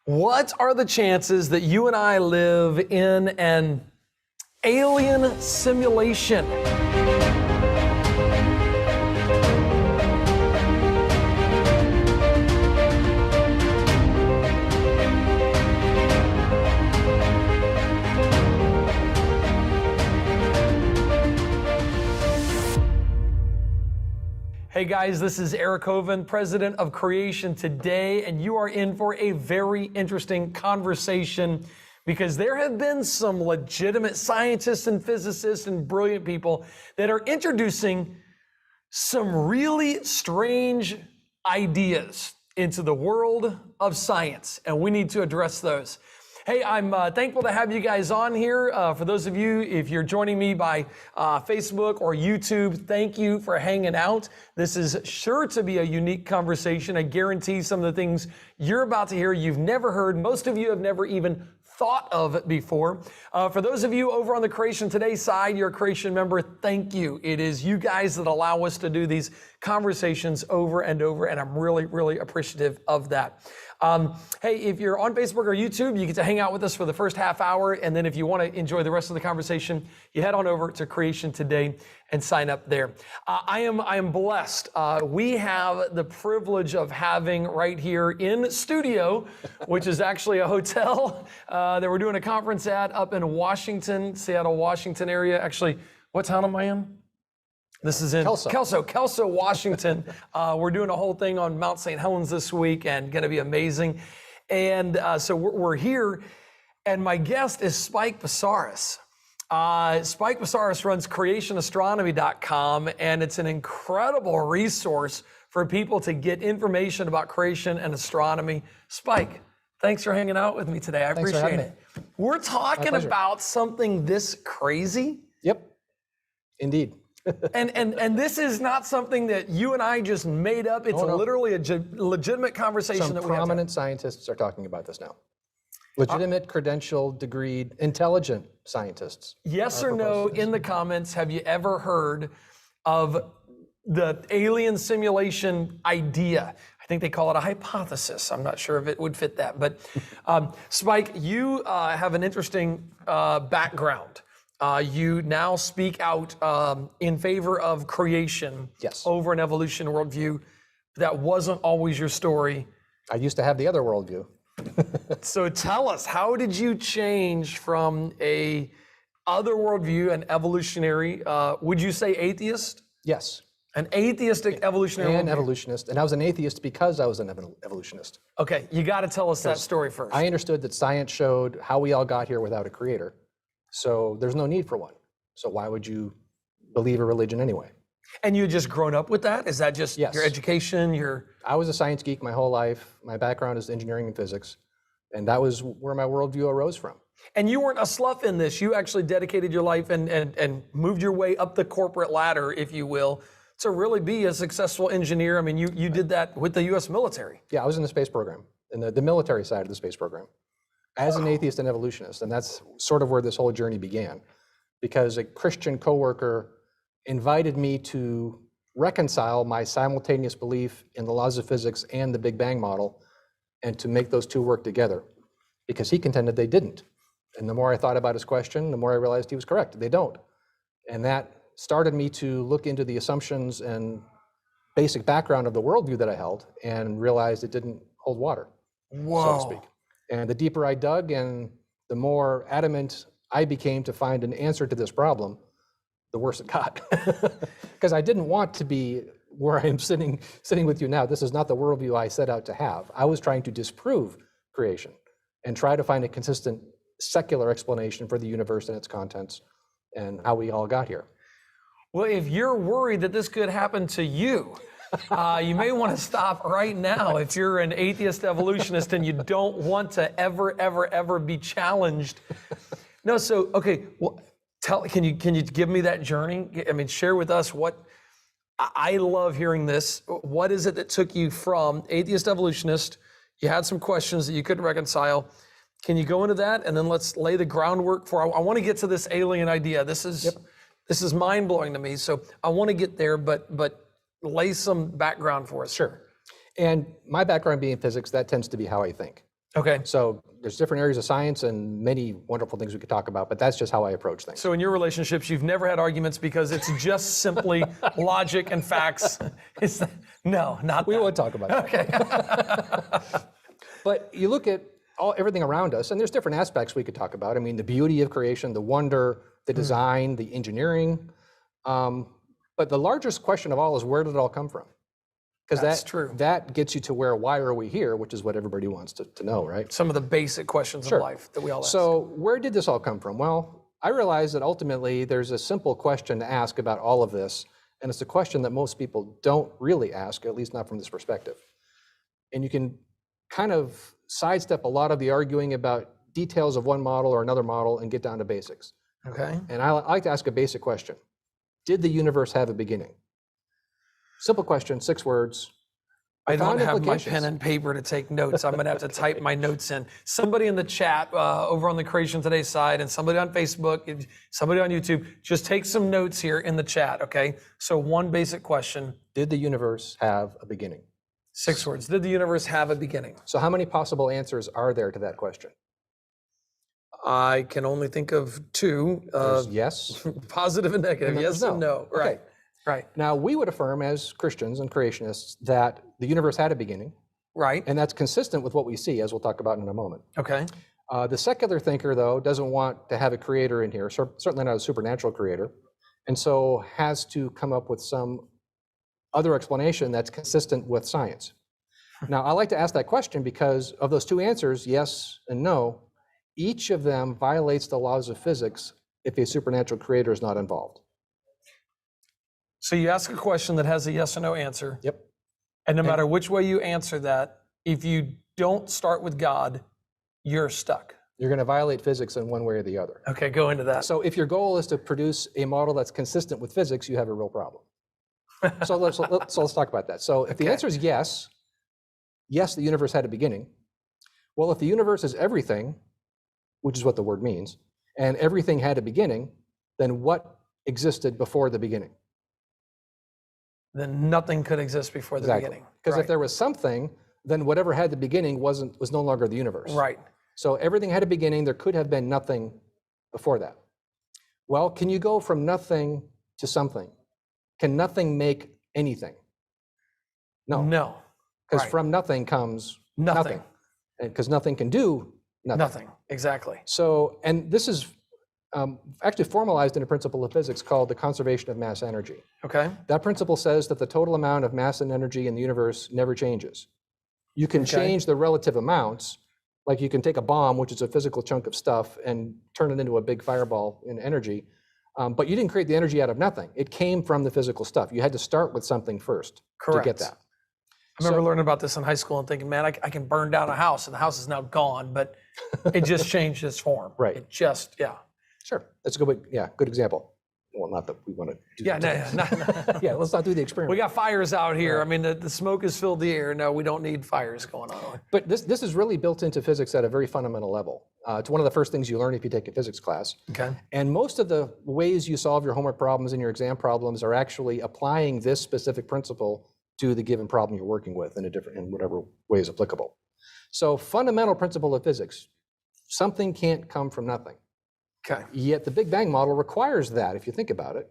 What are the chances that you and I live in an alien simulation? Hey guys, this is Eric Hovind, president of Creation Today, and you are in for a very interesting conversation because there have been some legitimate scientists and physicists and brilliant people that are introducing some really strange ideas into the world of science, and we need to address those. Hey, I'm thankful to have you guys on here. For those of you, if you're joining me by Facebook or YouTube, thank you for hanging out. This is sure to be a unique conversation. I guarantee some of the things you're about to hear you've never heard. Most of you have never even thought of before. For those of you over on the Creation Today side, you're a Creation member, thank you. It is you guys that allow us to do these conversations over and over, and I'm really, really appreciative of that. Hey, if you're on Facebook or YouTube, you get to hang out with us for the first half hour, and then if you want to enjoy the rest of the conversation, you head on over to Creation Today and sign up there. I am blessed. We have the privilege of having right here in studio, which is actually a hotel that we're doing a conference at up in Washington, Seattle, Washington area. Actually, what town am I in? This is in Kelso, Washington. We're doing a whole thing on Mount St. Helens this week and going to be amazing. And so we're here, and my guest is Spike Psarris. Spike Psarris runs creationastronomy.com, and it's an incredible resource for people to get information about creation and astronomy. Spike, thanks for hanging out with me today. I appreciate it. We're talking about something this crazy. Yep, indeed. And this is not something that you and I just made up. It's literally a legitimate conversation that we have. Prominent scientists are talking about this now. Legitimate, credentialed, degreed, intelligent scientists. Yes or no, in the comments, have you ever heard of the alien simulation idea? I think they call it a hypothesis. I'm not sure if it would fit that. But Spike, you have an interesting background. You now speak out in favor of creation over an evolution worldview. That wasn't always your story. I used to have the other worldview. So tell us, how did you change from a other worldview, an evolutionary, would you say atheist? Yes. An atheistic evolutionary and evolutionist. And I was an atheist because I was an evolutionist. Okay, you got to tell us that story first. I understood that science showed how we all got here without a creator. So there's no need for one. So why would you believe a religion anyway? And you had just grown up with that? Is that just your education, I was a science geek my whole life. My background is engineering and physics. And that was where my worldview arose from. And you weren't a slough in this. You actually dedicated your life and moved your way up the corporate ladder, if you will, to really be a successful engineer. I mean, you did that with the U.S. military. Yeah, I was in the space program, in the military side of the space program, as an atheist and evolutionist. And that's sort of where this whole journey began, because a Christian coworker invited me to reconcile my simultaneous belief in the laws of physics and the Big Bang model, and to make those two work together, because he contended they didn't. And the more I thought about his question, the more I realized he was correct. They don't. And that started me to look into the assumptions and basic background of the worldview that I held, and realized it didn't hold water, so to speak. And the deeper I dug and the more adamant I became to find an answer to this problem, the worse it got. Because I didn't want to be where I am sitting with you now. This is not the worldview I set out to have. I was trying to disprove creation and try to find a consistent secular explanation for the universe and its contents and how we all got here. Well, if you're worried that this could happen to you, you may want to stop right now if you're an atheist evolutionist and you don't want to ever be challenged. No, so, okay, well, can you give me that journey? I mean, share with us what, I love hearing this. What is it that took you from atheist evolutionist? You had some questions that you couldn't reconcile. Can you go into that? And then let's lay the groundwork for, I want to get to this alien idea. This is mind blowing to me. So I want to get there, but lay some background for us. Sure. And my background being physics, that tends to be how I think. Okay. So there's different areas of science and many wonderful things we could talk about, but that's just how I approach things. So in your relationships, you've never had arguments because it's just simply logic and facts. No, not We that. won't talk about that. Okay. But you look at everything around us, and there's different aspects we could talk about. I mean, the beauty of creation, the wonder, the design, the engineering. But the largest question of all is, where did it all come from? Because That's true. that gets you to why are we here, which is what everybody wants to know, right? Some of the basic questions of life that we all ask. So where did this all come from? Well, I realize that ultimately there's a simple question to ask about all of this, and it's a question that most people don't really ask, at least not from this perspective. And you can kind of sidestep a lot of the arguing about details of one model or another model and get down to basics. Okay. And I like to ask a basic question. Did the universe have a beginning? Simple question, 6 words. I don't Profound have my implications. pen and paper to take notes. I'm going to have to type my notes in. Somebody in the chat over on the Creation Today side, and somebody on Facebook, somebody on YouTube, just take some notes here in the chat, okay? So one basic question. Did the universe have a beginning? 6 words. Did the universe have a beginning? So how many possible answers are there to that question? I can only think of 2, There's yes. positive and negative, And yes there's and no. no. Right, Okay. right, Now, we would affirm as Christians and creationists that the universe had a beginning, right. and that's consistent with what we see, as we'll talk about in a moment. Okay. The secular thinker, though, doesn't want to have a creator in here, certainly not a supernatural creator, and so has to come up with some other explanation that's consistent with science. Now, I like to ask that question because of those 2 answers, yes and no, each of them violates the laws of physics if a supernatural creator is not involved. So you ask a question that has a yes or no answer. Yep. And no matter which way you answer that, if you don't start with God, you're stuck. You're going to violate physics in one way or the other. Okay, go into that. So if your goal is to produce a model that's consistent with physics, you have a real problem. So let's talk about that. So if the Okay. answer is yes, the universe had a beginning. Well, if the universe is everything, which is what the word means, and everything had a beginning, then what existed before the beginning? Then nothing could exist before the beginning. Because Right. if there was something, then whatever had the beginning was no longer the universe. Right. So everything had a beginning. There could have been nothing before that. Well, can you go from nothing to something? Can nothing make anything? No, No. because Right. from nothing comes Nothing. nothing. Because nothing can do nothing. Nothing. Exactly. So, and this is actually formalized in a principle of physics called the conservation of mass energy. Okay. That principle says that the total amount of mass and energy in the universe never changes. You can Okay. change the relative amounts, like you can take a bomb, which is a physical chunk of stuff, and turn it into a big fireball in energy, but you didn't create the energy out of nothing. It came from the physical stuff. You had to start with something first to get Correct. that. I remember learning about this in high school and thinking, man, I can burn down a house and the house is now gone, but it just changed its form. Right. It just, yeah. Sure, that's a good example. Well, not that we want to do Yeah, that. no. Yeah, let's not do the experiment. We got fires out here. I mean, the smoke has filled the air. No, we don't need fires going on. But this is really built into physics at a very fundamental level. It's one of the first things you learn if you take a physics class. Okay. And most of the ways you solve your homework problems and your exam problems are actually applying this specific principle to the given problem you're working with in whatever way is applicable. So fundamental principle of physics, something can't come from nothing. Okay. Yet the Big Bang model requires that, if you think about it.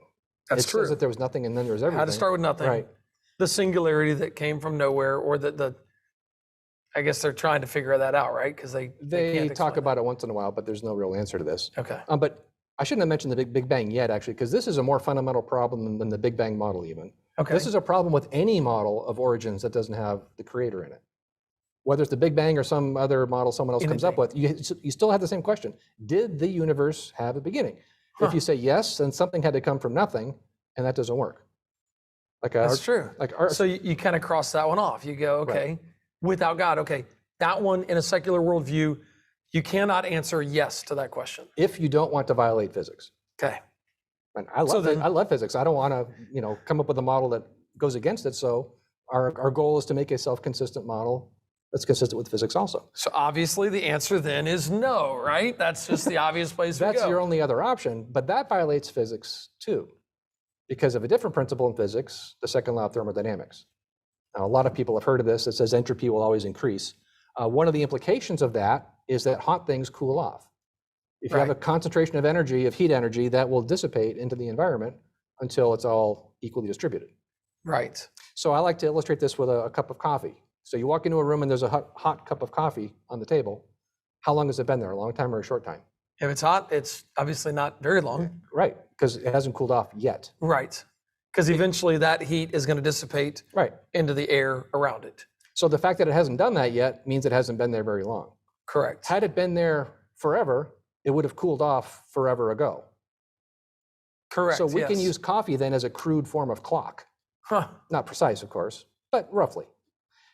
That's It true. says that there was nothing and then there was everything. Had to start with nothing. Right. The singularity that came from nowhere, or I guess they're trying to figure that out, right? Because they They can't talk explain about it once in a while, but there's no real answer to this. it. Okay. But I shouldn't have mentioned the Big Bang yet, actually, because this is a more fundamental problem than the Big Bang model even. Okay. This is a problem with any model of origins that doesn't have the creator in it. Whether it's the Big Bang or some other model someone else comes up with, you still have the same question. Did the universe have a beginning? If you say yes, then something had to come from nothing, and that doesn't work. That's true. Like our, So you kind of cross that one off. You go, okay, without God, okay, that one in a secular worldview, you cannot answer yes to that question. if you don't want to violate physics. Okay. And I love physics. I don't want to, come up with a model that goes against it. So our goal is to make a self-consistent model that's consistent with physics also. So obviously the answer then is no, right? That's just the obvious place to That's go. your only other option, but that violates physics too, because of a different principle in physics, the second law of thermodynamics. Now, a lot of people have heard of this. It says entropy will always increase. One of the implications of that is that hot things cool off. If you have a concentration of energy, of heat energy, that will dissipate into the environment until it's all equally distributed. Right. So I like to illustrate this with a cup of coffee. So you walk into a room and there's a hot cup of coffee on the table. How long has it been there? A long time or a short time? If it's hot, it's obviously not very long. Right, because it hasn't cooled off yet. Right. Because eventually that heat is going to dissipate into the air around it. So the fact that it hasn't done that yet means it hasn't been there very long. Correct. Had it been there forever, it would have cooled off forever ago. Correct. So we can use coffee then as a crude form of clock. Not precise, of course, but roughly.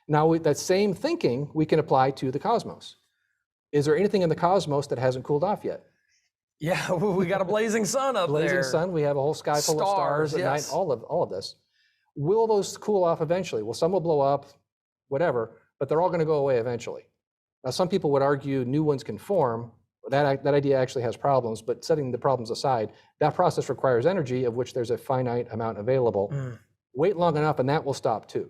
Now, that same thinking we can apply to the cosmos. Is there anything in the cosmos that hasn't cooled off yet? Yeah, we got a blazing sun up there. Blazing sun, we have a whole sky full of stars at night, all of this. Will those cool off eventually? Well, some will blow up, whatever, but they're all going to go away eventually. Now, some people would argue new ones can form. That idea actually has problems, but setting the problems aside, that process requires energy of which there's a finite amount available. Wait long enough and that will stop too.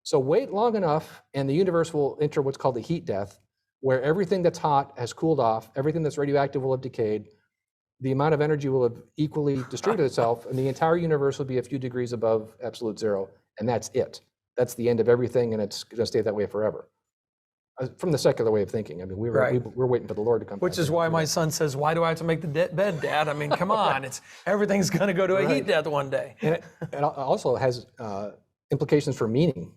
So wait long enough and the universe will enter what's called the heat death, where everything that's hot has cooled off, everything that's radioactive will have decayed, the amount of energy will have equally distributed itself, and the entire universe will be a few degrees above absolute zero, and that's it. That's the end of everything, and it's going to stay that way forever. From the secular way of thinking, I mean, we're waiting for the Lord to come. Which is why my son says, "Why do I have to make the bed, Dad? I mean, come on, everything's going to go to a heat death one day." And it also has implications for meaning.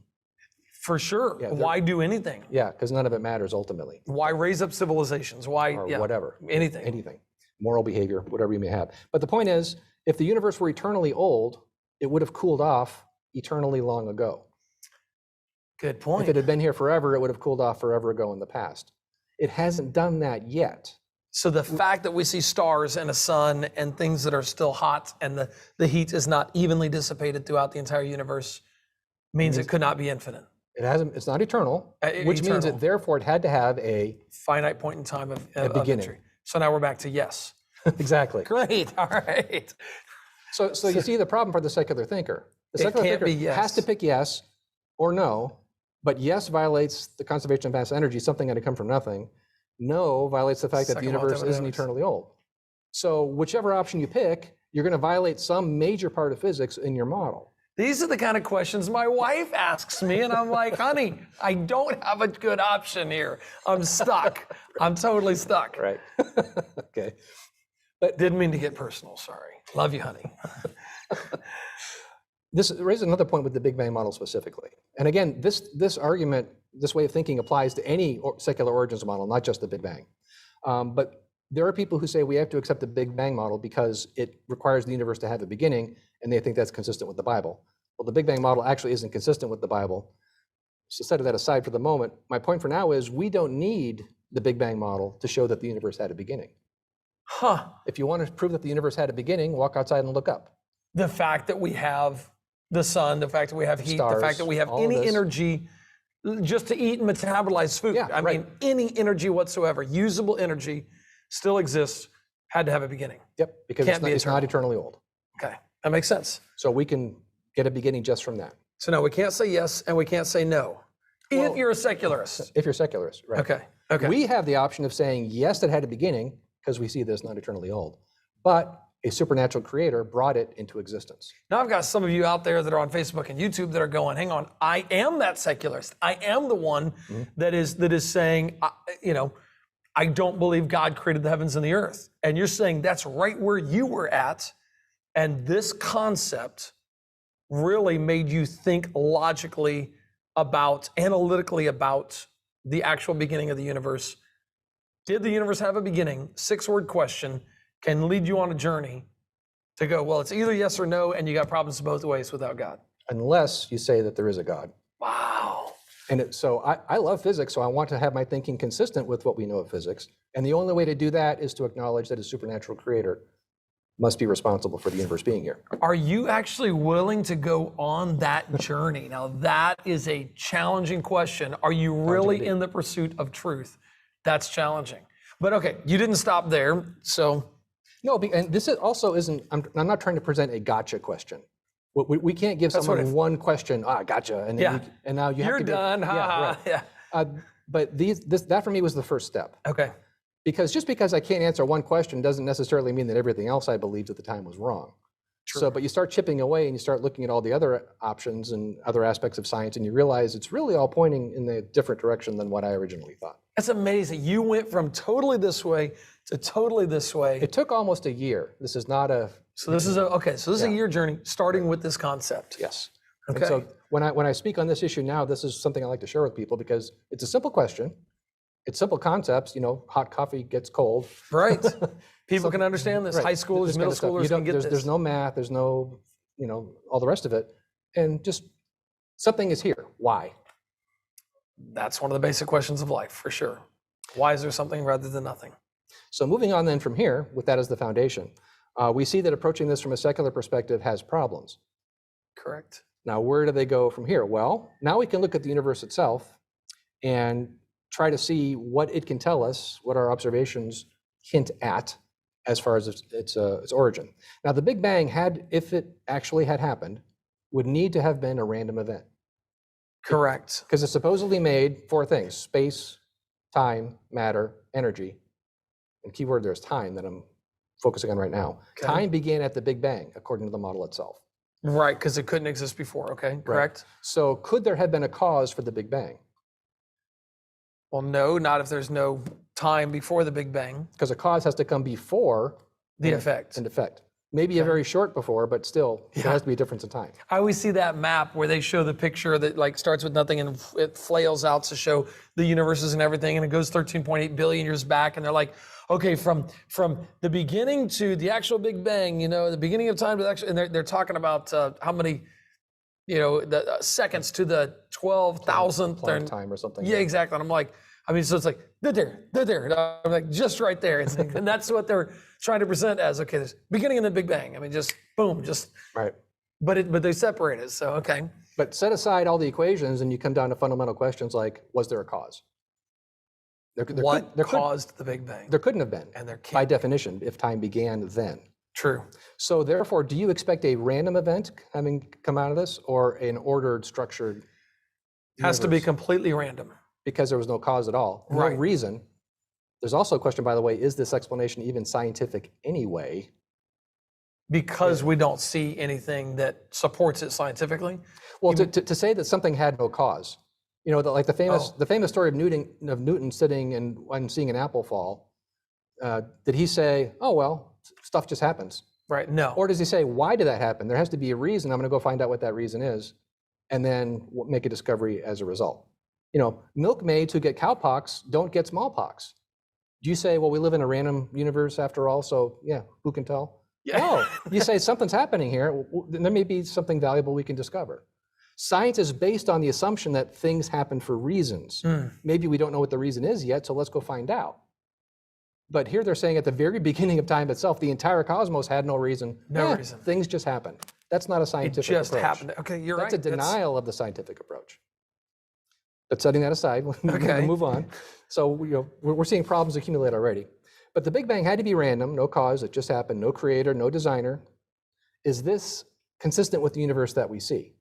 For sure. Yeah, why do anything? Yeah, because none of it matters ultimately. Why raise up civilizations? Why, or whatever. Anything. Moral behavior, whatever you may have. But the point is, if the universe were eternally old, it would have cooled off eternally long ago. Good point. If it had been here forever, it would have cooled off forever ago in the past. It hasn't done that yet. So the fact that we see stars and a sun and things that are still hot and the heat is not evenly dissipated throughout the entire universe means it could not be infinite. It's not eternal, which means that therefore it had to have a finite point in time of beginning. Entry. So now we're back to yes. Exactly. Great. All right. So you see the problem for the secular thinker. The secular thinker has to pick yes or no, but yes violates the conservation of mass energy, something that had come from nothing. No violates the fact that the universe isn't eternally old. So whichever option you pick, you're going to violate some major part of physics in your model. These are the kind of questions my wife asks me, and I'm like, honey, I don't have a good option here. I'm stuck. I'm totally stuck. Right. Okay. But didn't mean to get personal, sorry. Love you, honey. This raises another point with the Big Bang model specifically. And again, this argument, this way of thinking applies to any secular origins model, not just the Big Bang. But there are people who say we have to accept the Big Bang model because it requires the universe to have a beginning, and they think that's consistent with the Bible. Well, the Big Bang model actually isn't consistent with the Bible. So set that aside for the moment. My point for now is we don't need the Big Bang model to show that the universe had a beginning. If you want to prove that the universe had a beginning, walk outside and look up. The fact that we have the sun, the fact that we have heat, stars, the fact that we have any energy just to eat and metabolize food. Yeah, I mean, any energy whatsoever, usable energy still exists, had to have a beginning. Yep, because it's not eternally old. Okay, that makes sense. So we can get a beginning just from that. So no, we can't say yes and we can't say no. If you're a secularist. If you're a secularist, right. Okay. We have the option of saying, yes, it had a beginning, because we see this not eternally old, but a supernatural creator brought it into existence. Now I've got some of you out there that are on Facebook and YouTube that are going, hang on, I am that secularist. I am the one that is saying, I don't believe God created the heavens and the earth. And you're saying that's right where you were at. And this concept really made you think logically analytically about the actual beginning of the universe. Did the universe have a beginning? 6-word question can lead you on a journey to go, well, it's either yes or no, and you got problems both ways without God. Unless you say that there is a God. Wow. And so I love physics, so I want to have my thinking consistent with what we know of physics. And the only way to do that is to acknowledge that a supernatural creator must be responsible for the universe being here. Are you actually willing to go on that journey? Now, that is a challenging question. Are you really in the pursuit of truth? That's challenging. But okay, you didn't stop there, so. No, and this also isn't, I'm not trying to present a gotcha question. We can't give someone one question, gotcha, and now you have You're to done, right. But that for me was the first step. Okay. Because just because I can't answer one question doesn't necessarily mean that everything else I believed at the time was wrong. True. So, but you start chipping away and you start looking at all the other options and other aspects of science, and you realize it's really all pointing in a different direction than what I originally thought. That's amazing. You went from totally this way to totally this way. It took almost a year. This is not a... So this is a year journey starting with this concept. Yes. Okay. And so when I speak on this issue now, this is something I like to share with people because it's a simple question. It's simple concepts, hot coffee gets cold. Right. People can understand this. Right. High schoolers, This middle kind of stuff. schoolers can get this. There's no math, there's no, all the rest of it. And just something is here. Why? That's one of the basic questions of life, for sure. Why is there something rather than nothing? So moving on then from here, with that as the foundation, we see that approaching this from a secular perspective has problems. Correct. Now, where do they go from here? Well, now we can look at the universe itself and try to see what it can tell us, what our observations hint at as far as its origin. Now, the Big Bang, if it actually had happened, would need to have been a random event. Correct. Because it's supposedly made four things: space, time, matter, energy. And the key word there is time that I'm focusing on right now. Okay. Time began at the Big Bang, according to the model itself. Right, because it couldn't exist before, okay? Correct? Right. So could there have been a cause for the Big Bang? Well, no, not if there's no time before the Big Bang. Because a cause has to come before The effect. an effect. Maybe a very short before, but still, there has to be a difference in time. I always see that map where they show the picture that starts with nothing and it flails out to show the universes and everything, and it goes 13.8 billion years back, and they're like, okay, from the beginning to the actual Big Bang, the beginning of time to the actual, and they're talking about how many, the seconds to the 12,000th. Planck time or something. Yeah, exactly. And I'm like, so it's like, they're there. And I'm like, just right there. And that's what they're trying to present as, okay, there's beginning and the Big Bang. Just boom, Right. But they separate it, so okay. But set aside all the equations and you come down to fundamental questions like, was there a cause? What caused the Big Bang? There couldn't have been, And there can't. by definition, if time began then. True. So therefore, do you expect a random event having come out of this, or an ordered, structured Has to be universe? completely random. Because there was no cause at all, no Right. reason. There's also a question, by the way, is this explanation even scientific anyway? Because we don't see anything that supports it scientifically. Well, to say that something had no cause, like the famous story of Newton sitting and seeing an apple fall. Did he say, "Oh well, stuff just happens"? Right. No. Or does he say, "Why did that happen? There has to be a reason. I'm going to go find out what that reason is, and then make a discovery as a result." Milkmaids who get cowpox don't get smallpox. Do you say, "Well, we live in a random universe after all, so yeah, who can tell"? Yeah. No, you say something's happening here. There may be something valuable we can discover. Science is based on the assumption that things happen for reasons. Maybe we don't know what the reason is yet, so let's go find out. But here they're saying at the very beginning of time itself, the entire cosmos had no reason. No reason. Things just happened. That's not a It scientific just approach. happened. Okay, you're That's right. a denial of the scientific approach. But setting that aside, we'll Okay. move on. So we're seeing problems accumulate already. But the Big Bang had to be random, no cause, it just happened, no creator, no designer. Is this consistent with the universe that we see?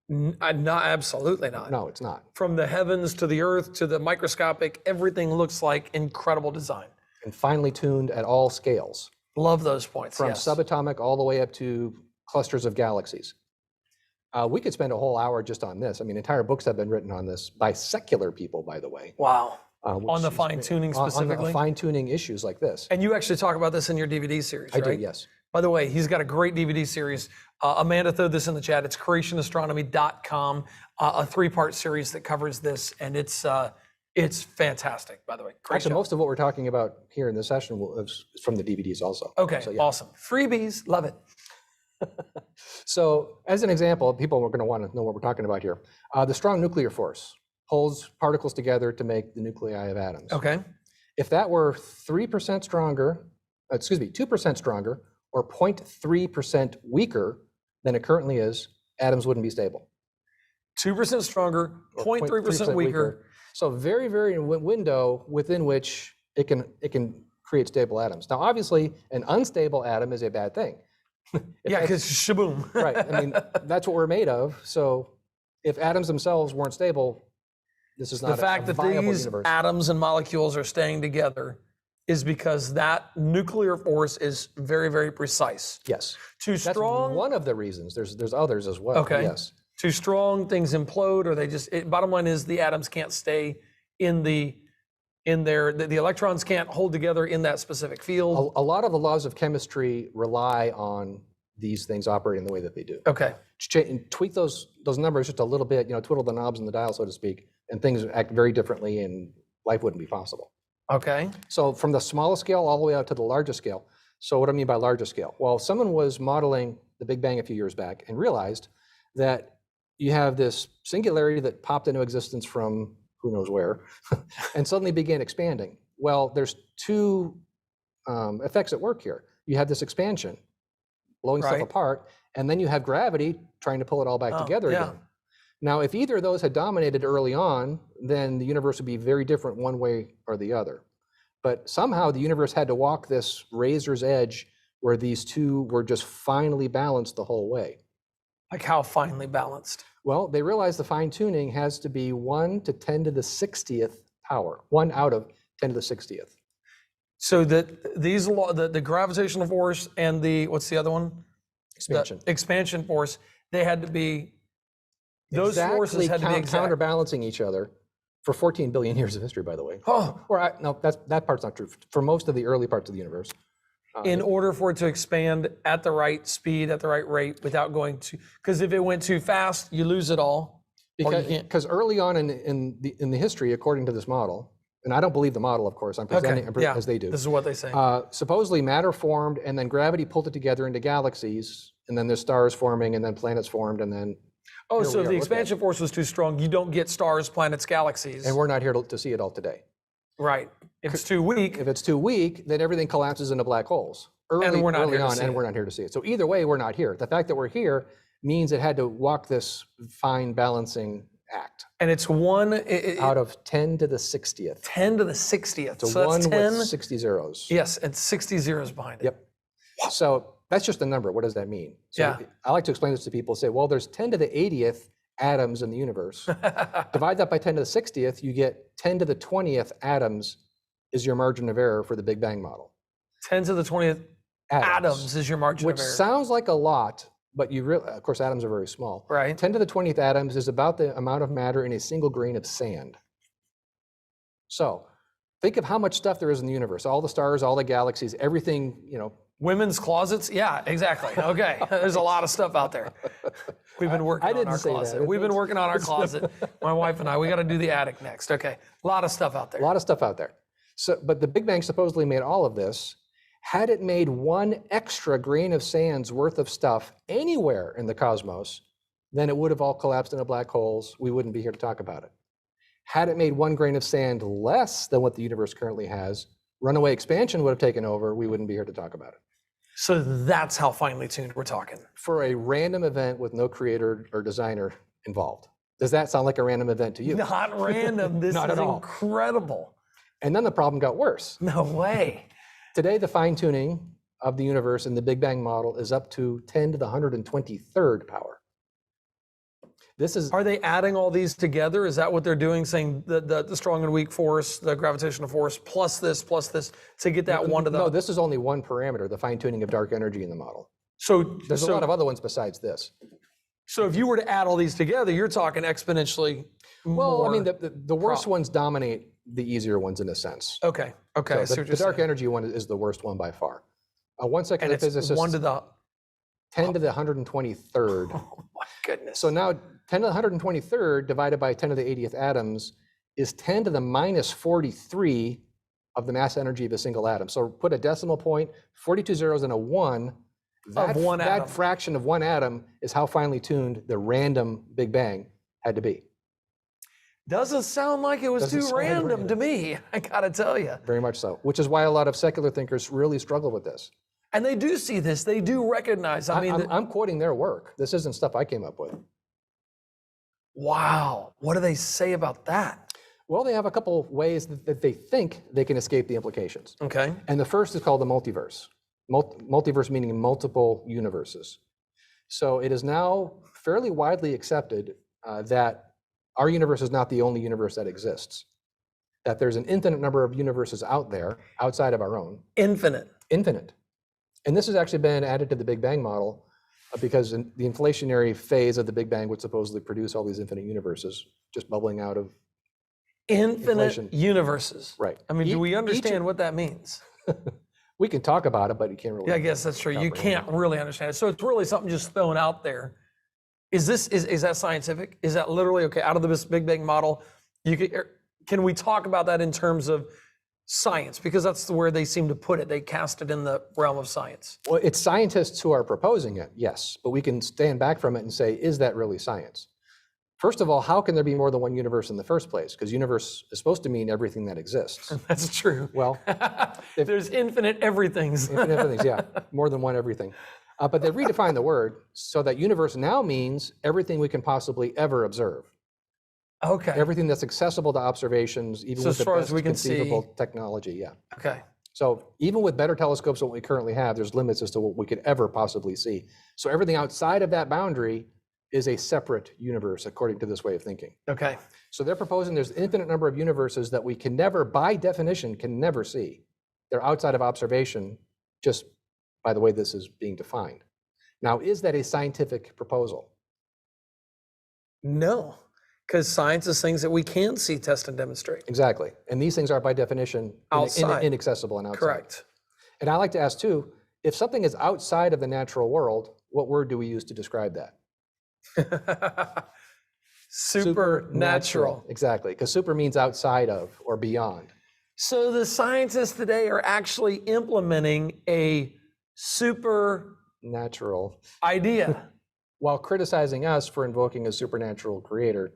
Not absolutely not. No, it's not. From the heavens to the earth to the microscopic, everything looks like incredible design. And finely tuned at all scales, Love those points. from yes. subatomic all the way up to clusters of galaxies. We could spend a whole hour just on this. Entire books have been written on this by secular people, by the way. Wow. which On the is- fine tuning on specifically. fine tuning issues like this. And you actually talk about this in your DVD series, I right? do, yes. By the way, he's got a great DVD series. Amanda threw this in the chat. It's creationastronomy.com, a 3-part series that covers this, and it's fantastic, by the way. Great Actually, show. most of what we're talking about here in this session is from the DVDs also. Okay, So, yeah. awesome. Freebies, love it. So as an example, people are going to want to know what we're talking about here. The strong nuclear force holds particles together to make the nuclei of atoms. Okay. If that were 3% stronger, 2% stronger, or 0.3% weaker than it currently is, atoms wouldn't be stable. 2% stronger, Or 0.3% weaker. So very, very window within which it can create stable atoms. Now, obviously, an unstable atom is a bad thing. Yeah, because shaboom. Right. That's what we're made of. So if atoms themselves weren't stable, This is The not fact a that viable these universe. atoms and molecules are staying together is because that nuclear force is very, very precise. Yes. Too That's strong, one of the reasons. There's others as well. okay. Yes. Too strong, things implode, or they just, bottom line is the atoms can't stay the electrons can't hold together in that specific field. A lot of the laws of chemistry rely on these things operating the way that they do. Okay. And tweak those numbers just a little bit, twiddle the knobs in the dial, so to speak, and things act very differently and life wouldn't be possible. Okay. So from the smallest scale all the way out to the largest scale. So what do I mean by largest scale? Well, someone was modeling the Big Bang a few years back and realized that you have this singularity that popped into existence from who knows where, and suddenly began expanding. Well, there's two effects at work here. You have this expansion, blowing stuff Right. apart, and then you have gravity trying to pull it all back together yeah. again. Now, if either of those had dominated early on, then the universe would be very different one way or the other. But somehow the universe had to walk this razor's edge where these two were just finely balanced the whole way. Like how finely balanced? Well, they realized the fine tuning has to be 1 to 10 to the 60th power, 1 out of 10 to the 60th. So that these the gravitational force and what's the other one? Expansion. The expansion force, they had to be, those forces had to be exact. Counterbalancing each other for 14 billion years of history, by the way. Oh, No, that part's not true. For most of the early parts of the universe. in order for it to expand at the right speed, at the right rate, without going too, because if it went too fast, you lose it all. Or you can't. Because early on in the history, according to this model, and I don't believe the model, of course, I'm presenting yeah, as they do. This is what they say. Supposedly matter formed, and then gravity pulled it together into galaxies, and then there's stars forming, and then planets formed, and then Oh, here so we if are, the look at expansion force was too strong, you don't get stars, planets, galaxies. and we're not here to see it all today. Right. If it's too weak, If it's too weak, then everything collapses into black holes. And we're not early here to on, see and it. we're not here to see it. So either way, we're not here. The fact that we're here means it had to walk this fine balancing act and it's out of 10 to the 60th. 10 to the 60th. So So that's 1 10. with 60 zeros. Yes, and 60 zeros behind it. Yep. So that's just a number. What does that mean? So Yeah. I like to explain this to people. Say, well, there's 10 to the 80th atoms in the universe. Divide that by 10 to the 60th, you get 10 to the 20th atoms is your margin of error for the Big Bang model. 10 to the 20th atoms is your margin Which of error. sounds like a lot, but of course, atoms are very small. Right. 10 to the 20th atoms is about the amount of matter in a single grain of sand. So think of how much stuff there is in the universe, all the stars, all the galaxies, everything, Women's closets? Yeah, exactly. Okay. There's a lot of stuff out there. We've been working on our closet. We've been working on our closet. My wife and I, we got to do the attic next. Okay. A lot of stuff out there. A lot of stuff out there. So, but the Big Bang supposedly made all of this. Had it made one extra grain of sand's worth of stuff anywhere in the cosmos, then it would have all collapsed into black holes. We wouldn't be here to talk about it. Had it made one grain of sand less than what the universe currently has, runaway expansion would have taken over. We wouldn't be here to talk about it. So that's how finely tuned we're talking. For a random event with no creator or designer involved. Does that sound like a random event to you? Not random. This Not is at all. incredible. And then the problem got worse. No way. Today, the fine tuning of the universe in the Big Bang model is up to 10 to the 123rd power. This is Are they adding all these together? Is that what they're doing? Saying the strong and weak force, the gravitational force, plus this to get that one to the. No, this is only one parameter, the fine tuning of dark energy in the model. So There's a lot of other ones besides this. So if you were to add all these together, you're talking exponentially Well, more. I mean, the worst ones dominate the easier ones in a sense. Okay. Okay. I see So what the you're dark saying. energy one is the worst one by far. One second And it's physicist, 1 to the. 10 to the 123rd. Oh my goodness. So now 10 to the 123rd divided by 10 to the 80th atoms is 10 to the minus 43 of the mass energy of a single atom. So put a decimal point, 42 zeros and a 1. Of one that atom. fraction of one atom is how finely tuned the random Big Bang had to be. Doesn't sound like it was Doesn't too sound like random to me. I gotta tell you. Very much so, which is why a lot of secular thinkers really struggle with this. And they do see this. They do recognize. I mean, I'm quoting their work. This isn't stuff I came up with. wow. What do they say about that? Well, they have a couple ways that they think they can escape the implications. Okay. And the first is called the multiverse. Multiverse meaning multiple universes. So it is now fairly widely accepted that our universe is not the only universe that exists. That there's an infinite number of universes out there, outside of our own. Infinite. Infinite. And this has actually been added to the Big Bang model because in the inflationary phase of the Big Bang would supposedly produce all these infinite universes just bubbling out of Infinite inflation. universes. Right. I mean, do we understand what that means? We can talk about it, but you can't really. Yeah, I guess that's true. You can't really understand it. So it's really something just thrown out there. Is that scientific? Is that literally, okay, out of this Big Bang model, can we talk about that in terms of science? Because that's where they seem to put it. They cast it in the realm of science. Well, it's scientists who are proposing it, yes, but we can stand back from it and say, is that really science? First of all, how can there be more than one universe in the first place? Because universe is supposed to mean everything that exists. That's true. Well, there's infinite everythings. Infinite everythings, yeah, more than one everything. But they've redefined the word so that universe now means everything we can possibly ever observe. Okay. Everything that's accessible to observations, even So with as the far as best we can conceivable see- technology, yeah. Okay. So even with better telescopes than what we currently have, there's limits as to what we could ever possibly see. So everything outside of that boundary is a separate universe, according to this way of thinking. Okay. So they're proposing there's an infinite number of universes that we can never, by definition, can never see. They're outside of observation, just by the way this is being defined. Now, is that a scientific proposal? No, because science is things that we can see, test, and demonstrate. Exactly. And these things are by definition Outside. inaccessible and outside. Correct. And I like to ask too, if something is outside of the natural world, what word do we use to describe that? Supernatural. Exactly, because super means outside of or beyond. So the scientists today are actually implementing a super Natural, idea. while criticizing us for invoking a supernatural creator,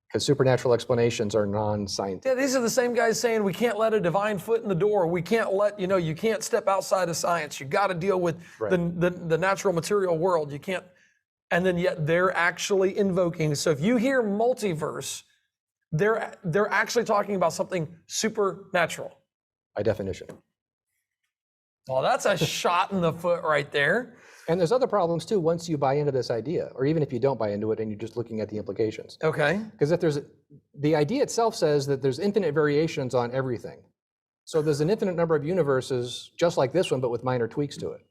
because supernatural explanations are non-scientific. Yeah, these are the same guys saying we can't let a divine foot in the door. We can't let, you can't step outside of science. You got to deal with Right. the natural material world. You can't, and then yet they're actually invoking. So if you hear multiverse, they're actually talking about something supernatural. By definition. Well, that's a shot in the foot right there. And there's other problems too once you buy into this idea, or even if you don't buy into it and you're just looking at the implications. Okay. Because if the idea itself says that there's infinite variations on everything. So there's an infinite number of universes, just like this one, but with minor tweaks to it.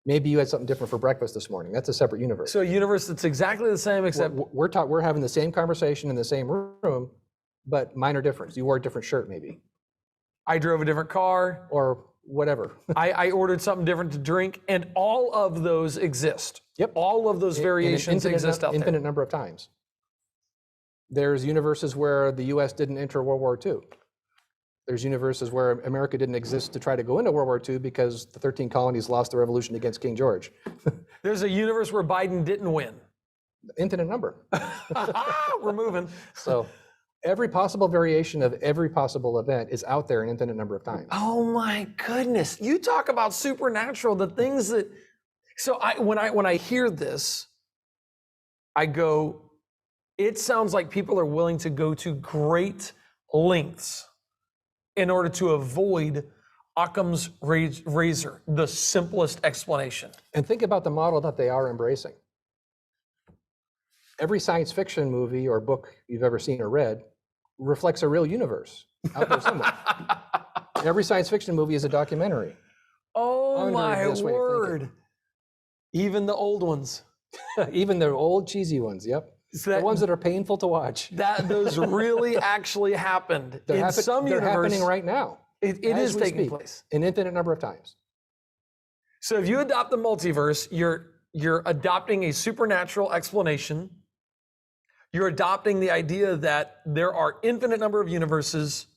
Maybe you had something different for breakfast this morning. That's a separate universe. So a universe that's exactly the same, except We're having the same conversation in the same room, but minor difference. You wore a different shirt maybe, I drove a different car. or whatever. I ordered something different to drink, and all of those exist. Yep. All of those variations exist out there. Infinite number of times. There's universes where the US didn't enter World War II. There's universes where America didn't exist to try to go into World War II because the 13 colonies lost the revolution against King George. There's a universe where Biden didn't win. Infinite number. We're moving. So every possible variation of every possible event is out there an infinite number of times. Oh my goodness. You talk about supernatural, the things that, so when I hear this, I go, it sounds like people are willing to go to great lengths in order to avoid Occam's razor, the simplest explanation. And think about the model that they are embracing. Every science fiction movie or book you've ever seen or read reflects a real universe out there somewhere. Every science fiction movie is a documentary. Oh Under my this way of word. Even the old ones. Even the old cheesy ones, yep. So The that, ones that are painful to watch. those really actually happened. In some they're universe, happening right now. it as is we taking speak, place. an infinite number of times. So if you adopt the multiverse, you're adopting a supernatural explanation. You're adopting the idea that there are infinite number of universes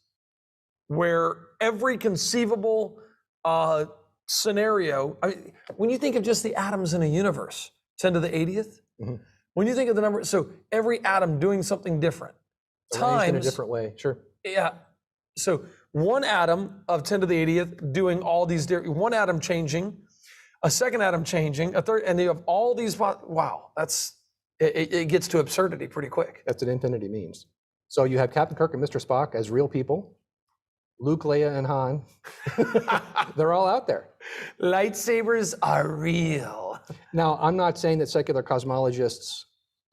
where every conceivable scenario, when you think of just the atoms in a universe, 10 to the 80th, Mhm. when you think of the number, so every atom doing something different, Arranged in a times, different way, sure. yeah, so one atom of 10 to the 80th doing all these different, one atom changing, a second atom changing, a third, and you have all these, wow, it gets to absurdity pretty quick. That's what infinity means. So you have Captain Kirk and Mr. Spock as real people. Luke, Leia, and Han. They're all out there. Lightsabers are real. Now, I'm not saying that secular cosmologists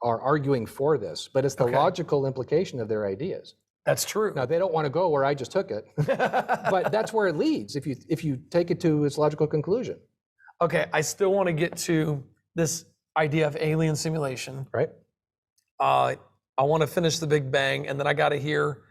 are arguing for this, but it's the logical implication of their ideas. That's true. Now, they don't want to go where I just took it, but that's where it leads if you take it to its logical conclusion. Okay, I still want to get to this idea of alien simulation. Right. I want to finish the Big Bang, and then I got to hear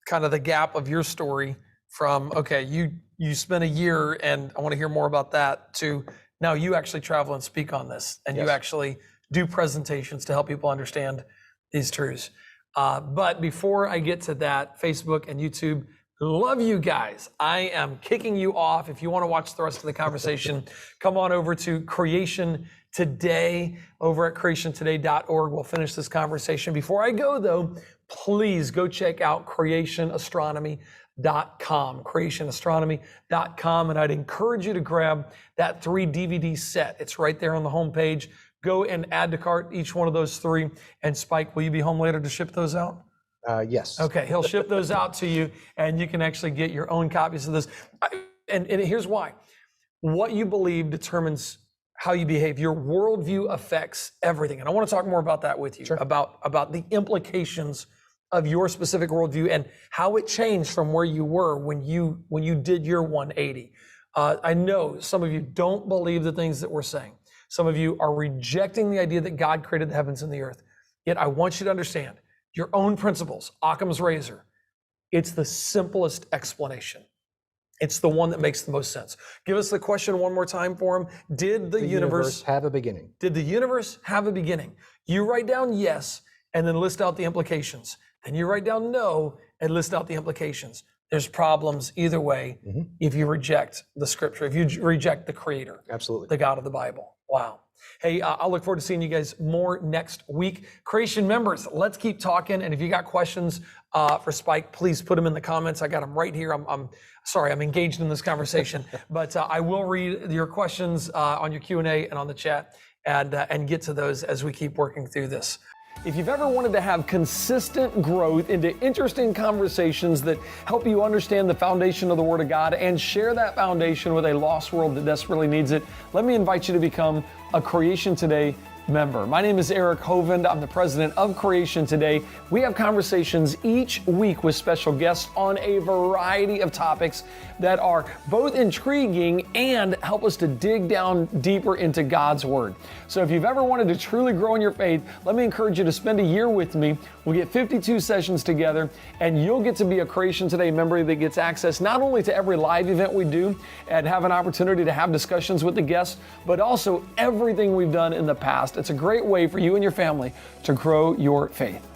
kind of the gap of your story from, okay, you spent a year, and I want to hear more about that, to now you actually travel and speak on this, and you actually do presentations to help people understand these truths. But before I get to that, Facebook and YouTube, love you guys. I am kicking you off. If you want to watch the rest of the conversation, come on over to Creation Today over at creationtoday.org. We'll finish this conversation. Before I go, though, please go check out creationastronomy.com, creationastronomy.com. And I'd encourage you to grab that 3 DVD set. It's right there on the homepage. Go and add to cart each one of those 3. And Spike, will you be home later to ship those out? Yes. Okay, he'll ship those out to you, and you can actually get your own copies of this. And here's why. What you believe determines how you behave. Your worldview affects everything. And I want to talk more about that with you, about the implications of your specific worldview and how it changed from where you were when you did your 180. I know some of you don't believe the things that we're saying. Some of you are rejecting the idea that God created the heavens and the earth. Yet I want you to understand your own principles, Occam's razor. It's the simplest explanation. It's the one that makes the most sense. Give us the question one more time for him. Did the universe have a beginning? Did the universe have a beginning? You write down yes, and then list out the implications. Then you write down no, and list out the implications. There's problems either way if you reject the scripture, if you reject the creator. Absolutely. The God of the Bible. Wow. Hey, I'll look forward to seeing you guys more next week. Creation members, let's keep talking. And if you got questions for Spike, please put them in the comments. I got them right here. I'm sorry, I'm engaged in this conversation, but I will read your questions on your Q&A and on the chat and get to those as we keep working through this. If you've ever wanted to have consistent growth into interesting conversations that help you understand the foundation of the Word of God and share that foundation with a lost world that desperately needs it, let me invite you to become a Creation Today member. My name is Eric Hovind. I'm the president of Creation Today. We have conversations each week with special guests on a variety of topics that are both intriguing and help us to dig down deeper into God's Word. So if you've ever wanted to truly grow in your faith, let me encourage you to spend a year with me. We'll get 52 sessions together, and you'll get to be a Creation Today member that gets access not only to every live event we do and have an opportunity to have discussions with the guests, but also everything we've done in the past. It's a great way for you and your family to grow your faith.